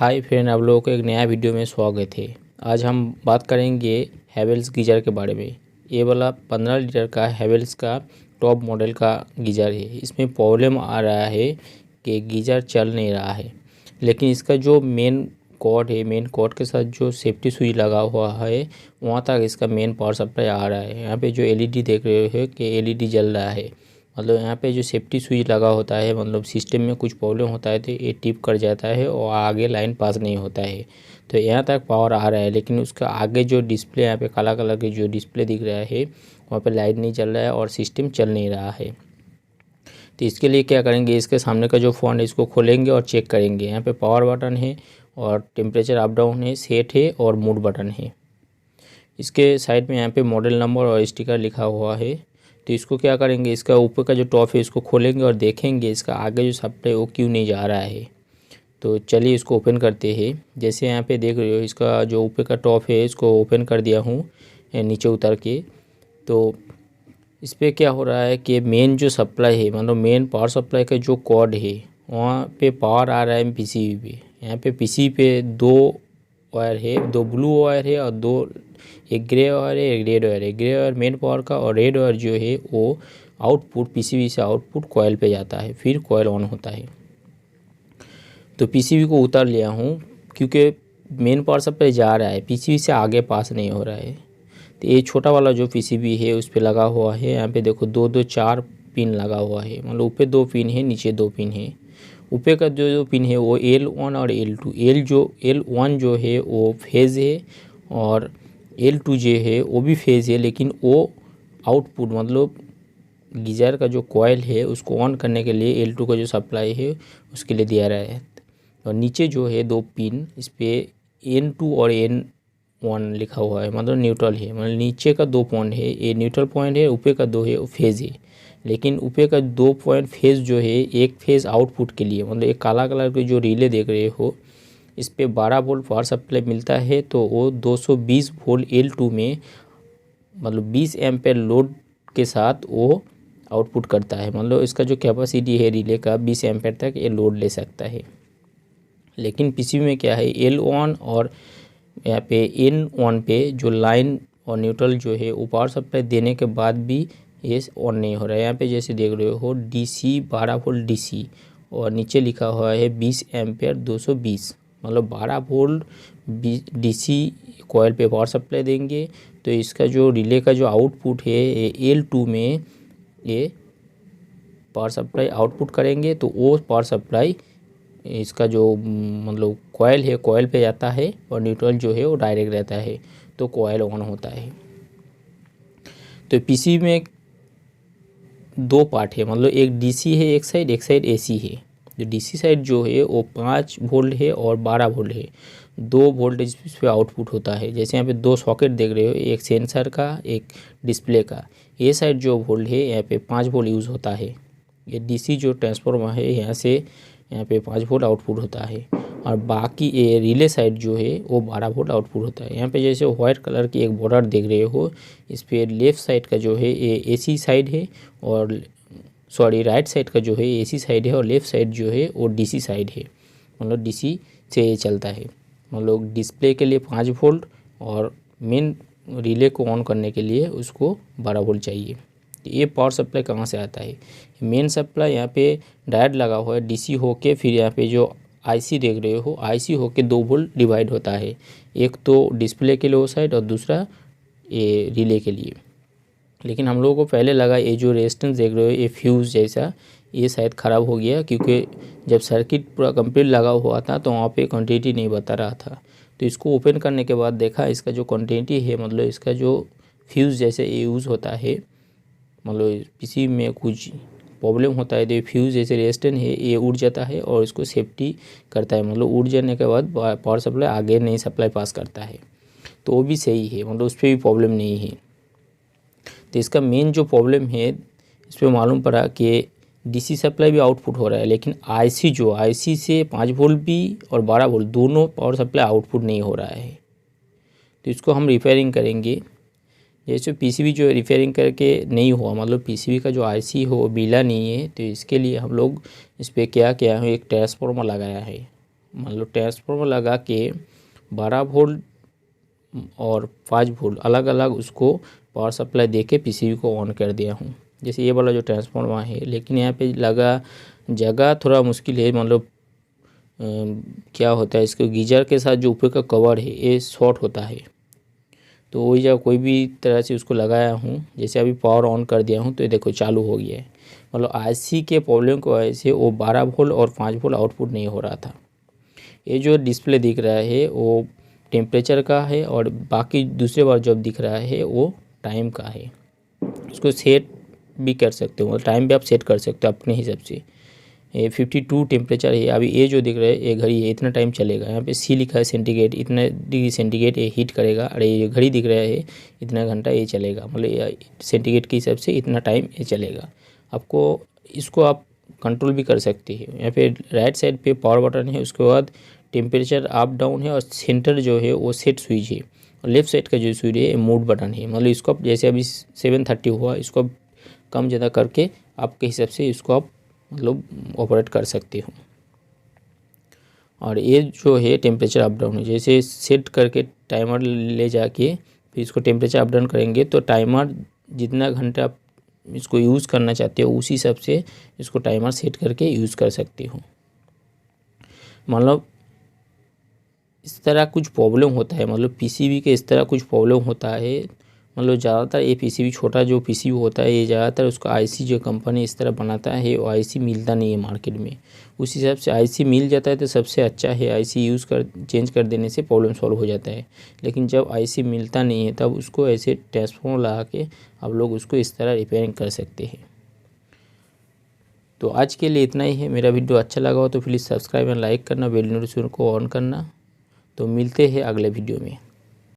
Hi friend, आप लोगों को एक नया वीडियो में स्वागत है। आज हम बात करेंगे हैवेल्स गीज़र के बारे में। ये वाला 15 लीटर का हैवेल्स का टॉप मॉडल का गीज़र है। इसमें प्रॉब्लम आ रहा है कि गीज़र चल नहीं रहा है, लेकिन इसका जो मेन कॉर्ड है, मेन कॉर्ड के साथ जो सेफ्टी स्विच लगा हुआ है वहाँ तक इसका मेन पावर सप्लाई आ रहा है। यहाँ पे जो एलईडी देख रहे हो कि एलईडी जल रहा है, मतलब यहाँ पे जो सेफ्टी स्विच लगा होता है, मतलब सिस्टम में कुछ प्रॉब्लम होता है तो ये टिप कर जाता है और आगे लाइन पास नहीं होता है। तो यहाँ तक पावर आ रहा है, लेकिन उसका आगे जो डिस्प्ले, यहाँ पे काला कलर के जो डिस्प्ले दिख रहा है वहाँ पे लाइट नहीं चल रहा है और सिस्टम चल नहीं रहा है। तो इसके लिए क्या करेंगे, इसके सामने का जो फ़ोन है इसको खोलेंगे और चेक करेंगे। यहाँ पे पावर बटन है और टेम्परेचर अप डाउन है, सेट है और मूड बटन है। इसके साइड में यहाँ पे मॉडल नंबर और स्टिकर लिखा हुआ है। तो इसको क्या करेंगे, इसका ऊपर का जो टॉप है इसको खोलेंगे और देखेंगे इसका आगे जो सप्लाई वो क्यों नहीं जा रहा है। तो चलिए इसको ओपन करते हैं। जैसे यहाँ पे देख रहे हो, इसका जो ऊपर का टॉप है इसको ओपन कर दिया हूँ नीचे उतर के। तो इस पर क्या हो रहा है कि मेन जो सप्लाई है, मतलब मेन पावर सप्लाई का जो कॉर्ड है वहाँ पे पावर आ रहा है पीसीबी पे। यहाँ पे पीसीबी पे दो वायर है, दो ब्लू वायर है और दो, एक ग्रे वायर है, एक रेड वायर है। ग्रे वायर मेन पावर का और रेड वायर जो है वो आउटपुट, पीसीबी से आउटपुट कॉइल पे जाता है, फिर कॉइल ऑन होता है। तो पीसीबी को उतार लिया हूँ क्योंकि मेन पावर सप्लाई जा रहा है, पीसीबी से आगे पास नहीं हो रहा है। तो ये छोटा वाला जो पीसीबी है उस पर लगा हुआ है। यहाँ पे देखो दो दो चार पिन लगा हुआ है, मतलब ऊपर दो पिन है, नीचे दो पिन है। ऊपर का जो पिन है वो L1 और L2, L1 जो है वो फेज़ है और L2 जो है वो भी फेज़ है, लेकिन वो आउटपुट, मतलब गीज़र का जो कॉइल है उसको ऑन करने के लिए L2 का जो सप्लाई है उसके लिए दिया रहा है। और नीचे जो है दो पिन, इस पर N2 और N1 लिखा हुआ है, मतलब न्यूट्रल है। मतलब नीचे का दो पॉइंट है ये न्यूट्रल पॉइंट है, ऊपर का दो है वो फेज़ है। लेकिन ऊपर का दो पॉइंट फेज़ जो है, एक फेज़ आउटपुट के लिए, मतलब एक काला कलर के जो रिले देख रहे हो इस पे 12 वोल्ट पावर सप्लाई मिलता है। तो वो 220 वोल्ट L2 में, मतलब 20 एम्पेयर लोड के साथ वो आउटपुट करता है। मतलब इसका जो कैपेसिटी है रिले का 20 एम्पेयर तक ये लोड ले सकता है। लेकिन पीसीबी में क्या है, L1 और यहाँ पे N1 पे जो लाइन और न्यूट्रल जो है वो पावर सप्लाई देने के बाद भी ये ऑन नहीं हो रहा है। यहाँ पे जैसे देख रहे हो DC 12 वोल्ट DC और नीचे लिखा हुआ है 20 एम्पेयर 220, मतलब 12 वोल्ट DC कॉइल पे पावर सप्लाई देंगे। तो इसका जो रिले का जो आउटपुट है L2 में ये पावर सप्लाई आउटपुट करेंगे, तो वो पावर सप्लाई इसका जो मतलब कॉइल है, कॉइल पे जाता है और न्यूट्रल जो है वो डायरेक्ट रहता है, तो कॉइल ऑन होता है। तो पीसीबी में दो पार्ट है, मतलब एक डीसी है एक साइड एसी है। जो डीसी साइड जो है वो 5 वोल्ट है और 12 वोल्ट है, दो वोल्टेज इस पर आउटपुट होता है। जैसे यहाँ पे दो सॉकेट देख रहे हो, एक सेंसर का एक डिस्प्ले का। ये साइड जो वोल्ट है यहाँ पे 5 वोल्ट यूज़ होता है। ये डीसी जो ट्रांसफार्मर है यहाँ से यहाँ पे 5 वोल्ट आउटपुट होता है, और बाकी ये रिले साइड जो है वो 12 वोल्ट आउटपुट होता है। यहाँ पे जैसे वाइट कलर की एक बॉर्डर देख रहे हो, इस पे लेफ़्ट साइड का जो है ये एसी साइड है, और राइट साइड का जो है एसी साइड है, और लेफ़्ट साइड जो है वो डीसी साइड है, मतलब डीसी से ये चलता है। मतलब डिस्प्ले के लिए 5 वोल्ट और मेन रिले को ऑन करने के लिए उसको 12 वोल्ट चाहिए। ये पावर सप्लाई कहाँ से आता है, मेन सप्लाई यहाँ पे डायोड लगा हुआ है डीसी होके, फिर यहाँ पे जो आईसी देख रहे हो आईसी होके 2 वोल्ट डिवाइड होता है, एक तो डिस्प्ले के लिए वो साइड और दूसरा ये रिले के लिए। लेकिन हम लोगों को पहले लगा ये जो रेजिस्टेंस देख रहे हो ये फ्यूज़ जैसा, ये शायद ख़राब हो गया, क्योंकि जब सर्किट पूरा कंप्लीट लगा हुआ था तो वहाँ पे क्वांटिटी नहीं बता रहा था। तो इसको ओपन करने के बाद देखा इसका जो क्वांटिटी है, मतलब इसका जो फ्यूज़ जैसे ये यूज़ होता है, मतलब किसी में कुछ प्रॉब्लम होता है तो फ्यूज़ जैसे रेजिस्टेंस है ये उड़ जाता है और इसको सेफ्टी करता है। मतलब उड़ जाने के बाद पावर सप्लाई आगे नहीं सप्लाई पास करता है, तो वो भी सही है, मतलब उस पर भी प्रॉब्लम नहीं है। तो इसका मेन जो प्रॉब्लम है, इस पर मालूम पड़ा कि डीसी सप्लाई भी आउटपुट हो रहा है, लेकिन आईसी से 5 वोल्ट भी और 12 वोल्ट दोनों पावर सप्लाई आउटपुट नहीं हो रहा है। तो इसको हम रिपेयरिंग करेंगे। जैसे पीसीबी जो रिपेयरिंग करके नहीं हुआ, मतलब पीसीबी का जो आईसी हो वो मिला नहीं है, तो इसके लिए हम लोग इस पर क्या किया है, एक ट्रांसफार्मर लगाया है। मान लो ट्रांसफार्मर लगा के 12 वोल्ट और 5 वोल्ट अलग अलग उसको पावर सप्लाई देके पीसीबी को ऑन कर दिया हूँ। जैसे ये वाला जो ट्रांसफार्मर है, लेकिन यहाँ पे लगा जगह थोड़ा मुश्किल है। मतलब क्या होता है, इसको गीजर के साथ जो ऊपर का कवर है ये शॉर्ट होता है, तो वही जब कोई भी तरह से उसको लगाया हूँ। जैसे अभी पावर ऑन कर दिया हूँ तो ये देखो चालू हो गया है। मतलब आईसी के प्रॉब्लम की वजह से वो 12 वोल्ट और 5 वोल्ट आउटपुट नहीं हो रहा था। ये जो डिस्प्ले दिख रहा है वो टेम्परेचर का है और बाकी दूसरे बार जब दिख रहा है वो टाइम का है। उसको सेट भी कर सकते हो, मतलब टाइम भी आप सेट कर सकते हो अपने हिसाब से। ये 52 टेम्परेचर है। अभी ये जो दिख रहा है ये घड़ी है, इतना टाइम चलेगा। यहाँ पे सी लिखा है सेंटीग्रेड, इतना डिग्री सेंटीग्रेड ये हीट करेगा। और ये घड़ी दिख रहा है इतना घंटा ये चलेगा, मतलब सेंटीग्रेड के हिसाब से इतना टाइम ये चलेगा। आपको इसको आप कंट्रोल भी कर सकते हैं। यहाँ पे राइट साइड पे पावर बटन है, उसके बाद टेम्परेचर अप डाउन है और सेंटर जो है वो सेट स्विच है। और लेफ्ट साइड का जो स्विच है मोड बटन है। मतलब इसको आप जैसे अभी 730 हुआ, इसको आप कम ज़्यादा करके आपके हिसाब से इसको आप मतलब ऑपरेट कर सकते हो। और ये जो है टेम्परेचर अप डाउन है, जैसे सेट करके टाइमर ले जाके फिर इसको टेम्परेचर अप डाउन करेंगे तो टाइमर जितना घंटा आप इसको यूज़ करना चाहते हो उसी हिसाब से इसको टाइमर सेट करके यूज़ कर सकते हो। मतलब इस तरह कुछ प्रॉब्लम होता है, मतलब पीसीबी के इस तरह कुछ प्रॉब्लम होता है। मतलब ज़्यादातर ये पीसीबी छोटा जो पीसीबी होता है ये ज़्यादातर उसका आईसी जो कंपनी इस तरह बनाता है वो आईसी मिलता नहीं है मार्केट में। उस हिसाब से आईसी मिल जाता है तो सबसे अच्छा है, आईसी यूज़ कर चेंज कर देने से प्रॉब्लम सॉल्व हो जाता है। लेकिन जब आईसी मिलता नहीं है तब उसको ऐसे ट्रांसफार्मर लगा के आप लोग उसको इस तरह रिपेयरिंग कर सकते हैं। तो आज के लिए इतना ही है। मेरा वीडियो अच्छा लगा हो तो प्लीज़ सब्सक्राइब एंड लाइक करना, बेल नोटिफिकेशन को ऑन करना। तो मिलते हैं अगले वीडियो में।